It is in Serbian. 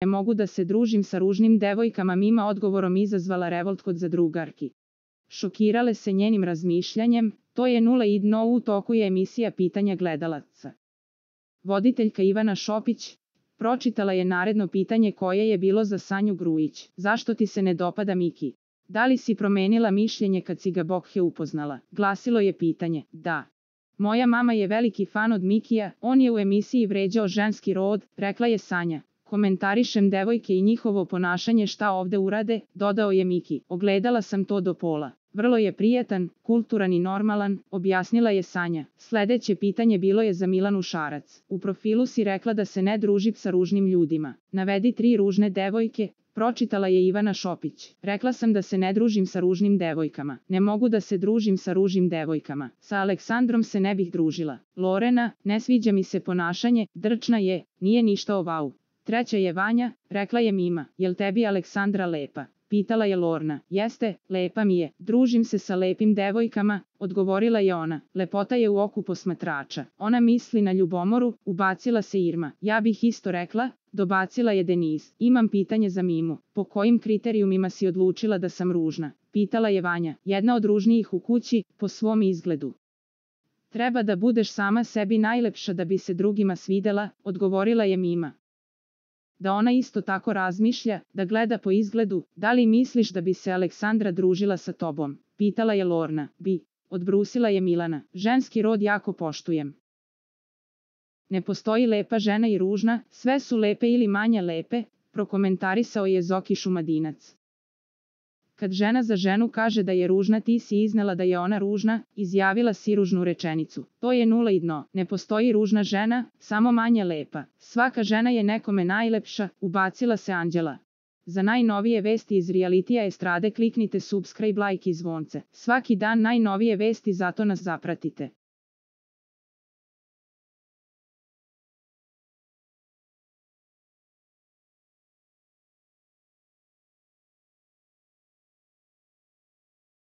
Ne mogu da se družim sa ružnim devojkama, mima odgovorom izazvala revolt kod zadrugarki. Šokirale se njenim razmišljanjem, to je nula i dno. U toku je emisija pitanja gledalaca. Voditeljka Ivana Šopić pročitala je naredno pitanje koje je bilo za Sanju Grujić. Zašto ti se ne dopada Miki? Da li si promenila mišljenje kad si ga Bokhe upoznala? Glasilo je pitanje, da. Moja mama je veliki fan od Mikija, on je u emisiji vređao ženski rod, rekla je Sanja. Komentarišem devojke i njihovo ponašanje, šta ovde urade, dodao je Miki. Ogledala sam to do pola. Vrlo je prijatan, kulturan i normalan, objasnila je Sanja. Sledeće pitanje bilo je za Milanu Šarac. U profilu si rekla da se ne druži sa ružnim ljudima. Navedi 3 ružne devojke, pročitala je Ivana Šopić. Rekla sam da se ne družim sa ružnim devojkama. Ne mogu da se družim sa ružnim devojkama. Sa Aleksandrom se ne bih družila. Lorena, ne sviđa mi se ponašanje, drčna je, nije ništa o vau. Treća je Vanja, rekla je Mima. Jel tebi Aleksandra lepa? Pitala je Lorna. Jeste, lepa mi je. Družim se sa lepim devojkama, odgovorila je ona. Lepota je u oku posmatrača. Ona misli na ljubomoru, ubacila se Irma. Ja bih isto rekla, dobacila je Deniz. Imam pitanje za Mimu. Po kojim kriterijumima si odlučila da sam ružna? Pitala je Vanja. Jedna od ružnijih u kući, po svom izgledu. Treba da budeš sama sebi najlepša da bi se drugima svidela, odgovorila je Mima. Da ona isto tako razmišlja, da gleda po izgledu, da li misliš da bi se Aleksandra družila sa tobom? Pitala je Lorna. Bi, odbrusila je Milana. Ženski rod jako poštujem. Ne postoji lepa žena i ružna, sve su lepe ili manje lepe, prokomentarisao je Zoki Šumadinac. Kad žena za ženu kaže da je ružna, ti si iznela da je ona ružna, izjavila si ružnu rečenicu. To je nula i dno. Ne postoji ružna žena, samo manje lepa. Svaka žena je nekome najlepša, ubacila se Anđela. Za najnovije vesti iz realitija estrade kliknite subscribe, like i zvonce. Svaki dan najnovije vesti, zato nas zapratite.